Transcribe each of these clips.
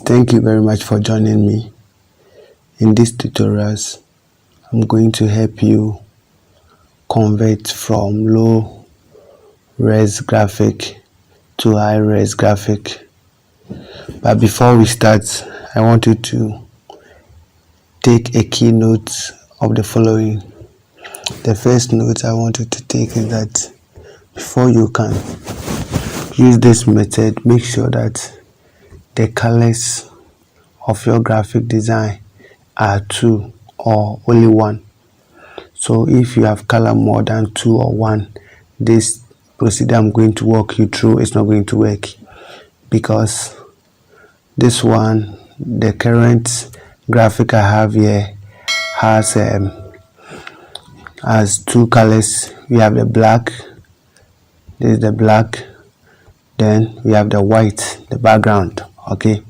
Thank you very much for joining me. In these tutorials, I'm going to help you convert from low res graphic to high res graphic. But before we start, I want you to take a key note of the following. The first note I want you to take is that before you can use this method, make sure that the colors of your graphic design are 2 or only 1. So if you have color more than 2 or 1, this procedure I'm going to walk you through is not going to work, because this one, the current graphic I have here, has 2 colors. We have the black, this is the black, then we have the white, the background. Okay,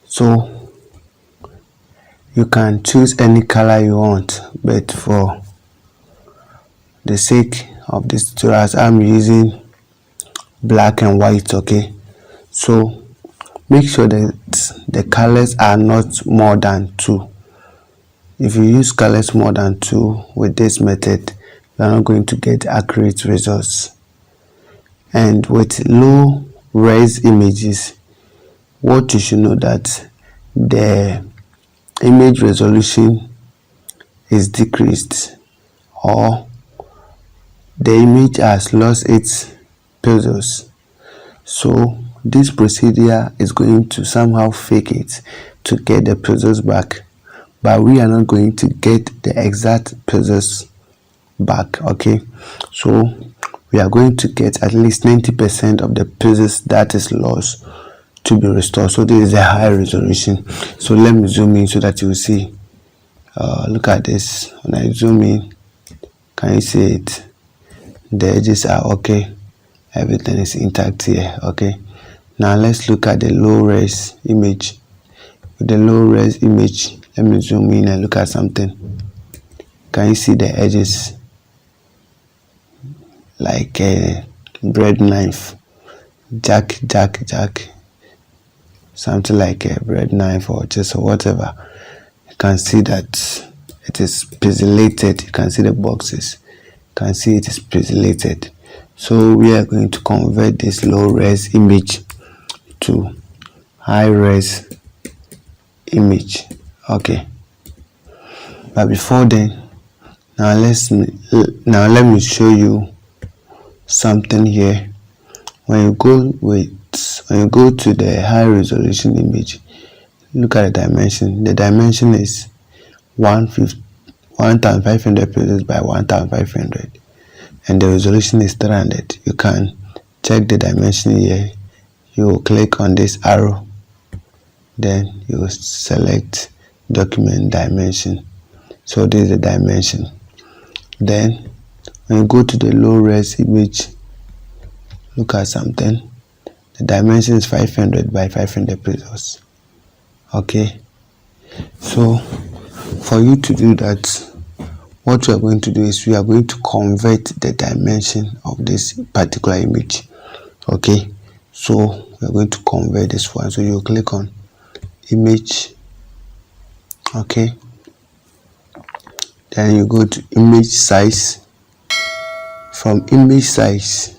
so you can choose any color you want, but for the sake of this tutorial, I'm using black and white. Okay, so make sure that the colors are not more than 2. If you use colors more than 2 with this method, you are not going to get accurate results. And with low res images, what you should know that the image resolution is decreased, or the image has lost its pixels. So this procedure is going to somehow fake it to get the pixels back, but we are not going to get the exact pixels back. Okay, so we are going to get at least 90% of the pixels that is lost to be restored. So this is a high resolution. So let me zoom in so that you will see. Look at this. When I zoom in, can you see it? The edges are okay, everything is intact here. Okay, now let's look at the low res image. With the low res image, let me zoom in and look at something. Can you see the edges like a bread knife? Jack, something like a bread knife or just whatever. You can see that it is pixelated. You can see the boxes. You can see it is pixelated. So we are going to convert this low res image to high res image. Okay, but before then, now let me show you something here. When you go to the high resolution image, look at the dimension. The dimension is 1500 pixels by 1500, and the resolution is 300. You can check the dimension here. You will click on this arrow, then you will select document dimension. So this is the dimension. Then when you go to the low res image, look at something. The dimension is 500 by 500 pixels. Okay, so for you to do that, what we are going to do is we are going to convert the dimension of this particular image. Okay, so we are going to convert this one. So you click on image. Okay, then you go to image size. From image size,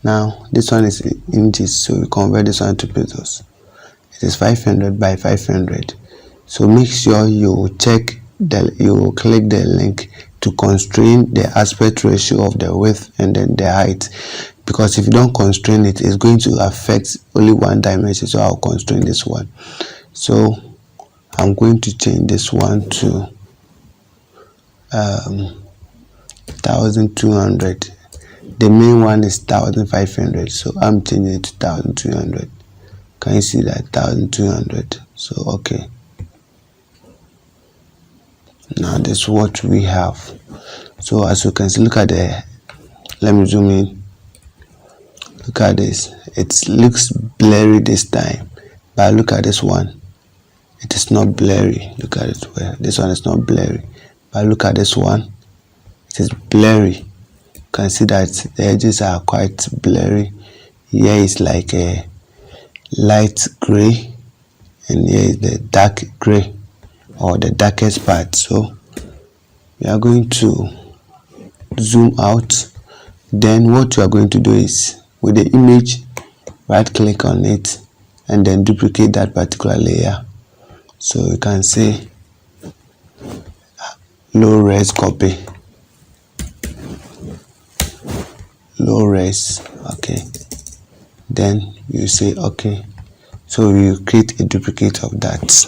now this one is in inches, so we convert this one to pixels. It is 500 by 500. So make sure you click the link to constrain the aspect ratio of the width and then the height, because if you don't constrain it, it's going to affect only one dimension. So I'll constrain this one. So I'm going to change this one to 1200. The main one is 1500, so I'm changing it to 1200. Can you see that? 1200. So okay, now this is what we have. So as you can see, look at let me zoom in. Look at this. It looks blurry this time, but look at this one. It is not blurry. Look at it. Well, this one is not blurry, but look at this one. It is blurry. You can see that the edges are quite blurry. Here is like a light gray, and here is the dark gray or the darkest part. So we are going to zoom out. Then what you are going to do is, with the image, right click on it and then duplicate that particular layer. So you can say low res copy, low res, okay, then you say okay. So you create a duplicate of that.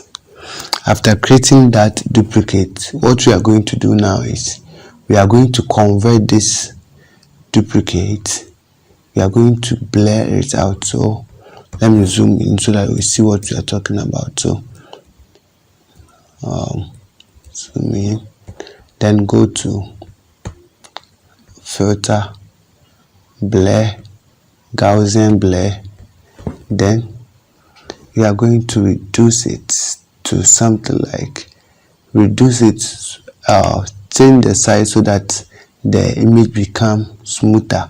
After creating that duplicate, what we are going to do now is we are going to convert this duplicate, we are going to blur it out. So let me zoom in so that we see what we are talking about. So zoom in, then go to filter, blur, Gaussian blur, then we are going to reduce it to something like, reduce it, change the size so that the image become smoother,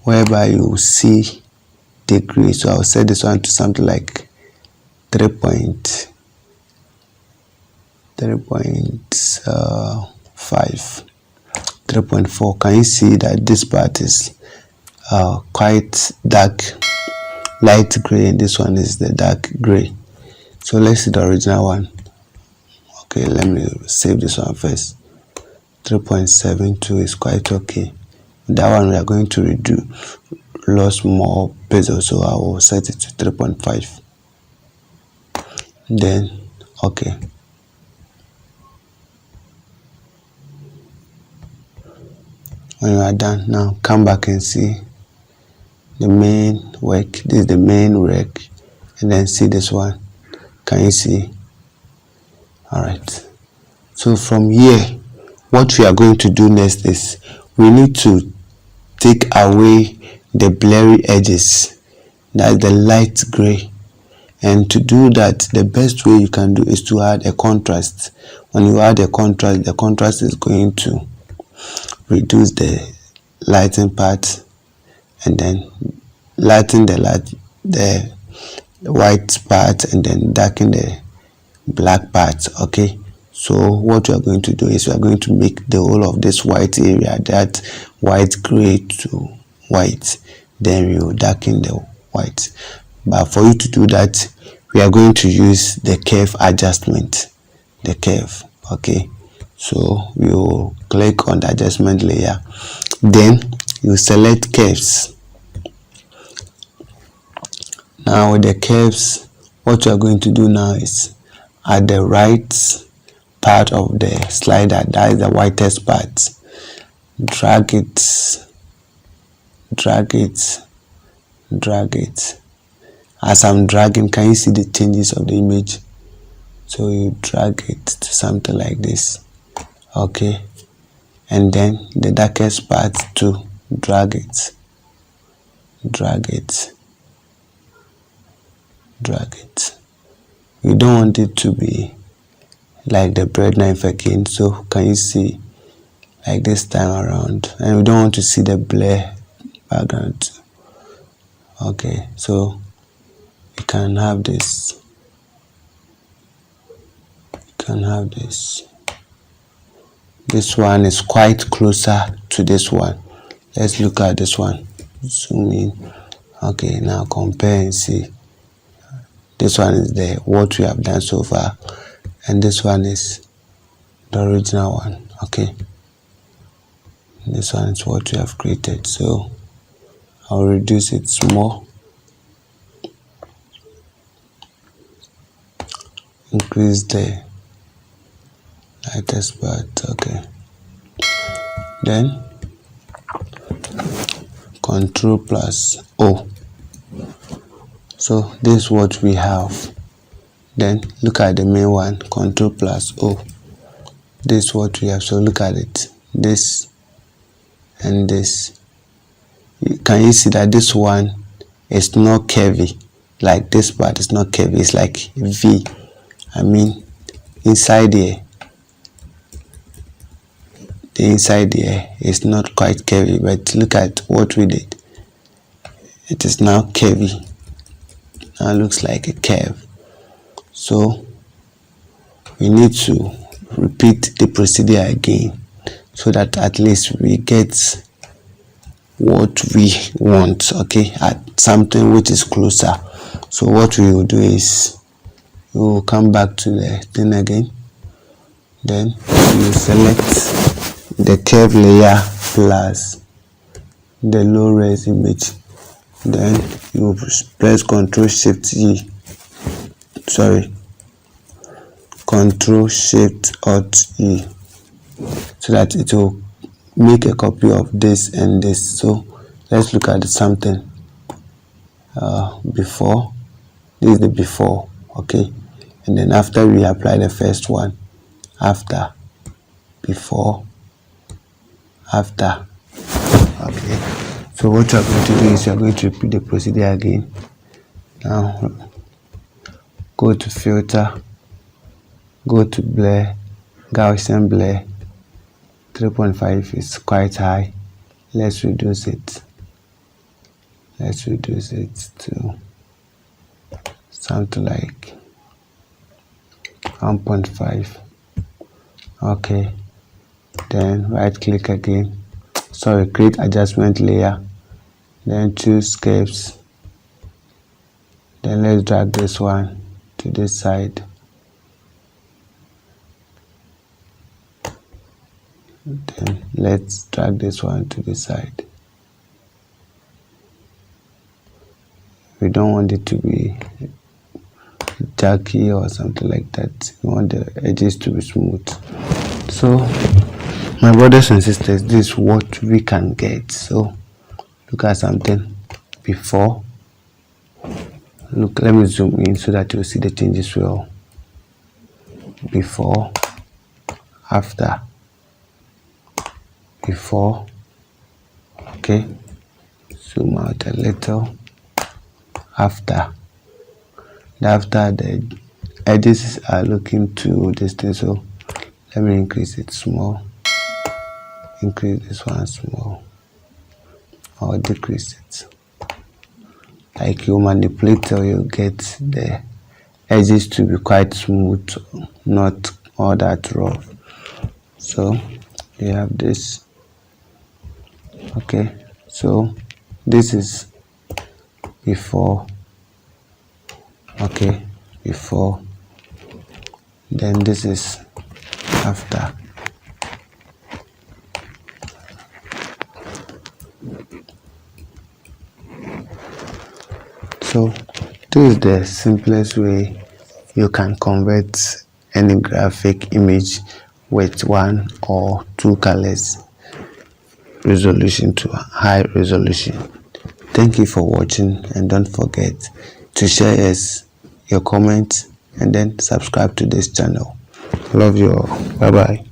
whereby you see the gray. So I'll set this one to something like 3.5, 3.4. Can you see that this part is quite dark, light gray, and this one is the dark gray? So let's see the original one. Okay, let me save this one first. 3.72 is quite okay. That one we are going to reduce, lost more pixels, so I will set it to 3.5. Then okay, when you are done, now come back and see the main work. This is the main work, and then see this one. Can you see? All right, so from here what we are going to do next is we need to take away the blurry edges, that's the light gray. And to do that, the best way you can do is to add a contrast. When you add a contrast, the contrast is going to reduce the lighting part and then lighten the white part and then darken the black part. Okay, so what we are going to do is we are going to make the whole of this white area, that white gray to white, then we will darken the white. But for you to do that, we are going to use the curve adjustment, the curve. Okay, so we will click on the adjustment layer, then you select curves. Now with the curves, what you are going to do now is at the right part of the slider, that is the whitest part, drag it, drag it, drag it. As I'm dragging, can you see the changes of the image? So you drag it to something like this. Okay, and then the darkest part too, drag it, drag it, drag it. You don't want it to be like the bread knife again, so can you see, like this time around, and we don't want to see the blur background. Okay, so you can have this, you can have this. This one is quite closer to this one. Let's look at this one, zoom in. Okay, now compare and see. This one is the what we have done so far, and this one is the original one. Okay, this one is what we have created. So I'll reduce it small, increase the lightest part. Okay, then Control plus O. So this is what we have. Then look at the main one, Control plus O. This is what we have. So look at it, this and this. Can you see that this one is not curvy? Like this part is not curvy, it's like V. I mean, inside here, the inside here is not quite curvy, but look at what we did. It is now curvy. Now it looks like a curve. So we need to repeat the procedure again so that at least we get what we want, okay, at something which is closer. So what we will do is we will come back to the thing again, then you select the curve layer plus the low res image, then you press Ctrl Shift Alt E so that it will make a copy of this and this. So let's look at something before. This is the before, okay, and then after we apply the first one, after, before, after. Okay, so what you are going to do is you are going to repeat the procedure again. Now go to filter, go to blur, Gaussian blur. 3.5 is quite high. Let's reduce it to something like 1.5. okay, then right click again, create adjustment layer, then choose curves, then let's drag this one to this side, then let's drag this one to this side. We don't want it to be jerky or something like that. We want the edges to be smooth. So my brothers and sisters, this is what we can get. So look at something before. Look, let me zoom in so that you'll see the changes well. Before, after, before, okay, zoom out a little, after. After the edges are looking to this thing, so let me increase it small, increase this one small, or decrease it. Like you manipulate till you get the edges to be quite smooth, not all that rough. So you have this. Okay, so this is before, okay, before, then this is after. So this is the simplest way you can convert any graphic image with 1 or 2 colors resolution to high resolution. Thank you for watching, and don't forget to share your comments and then subscribe to this channel. Love you all. Bye bye.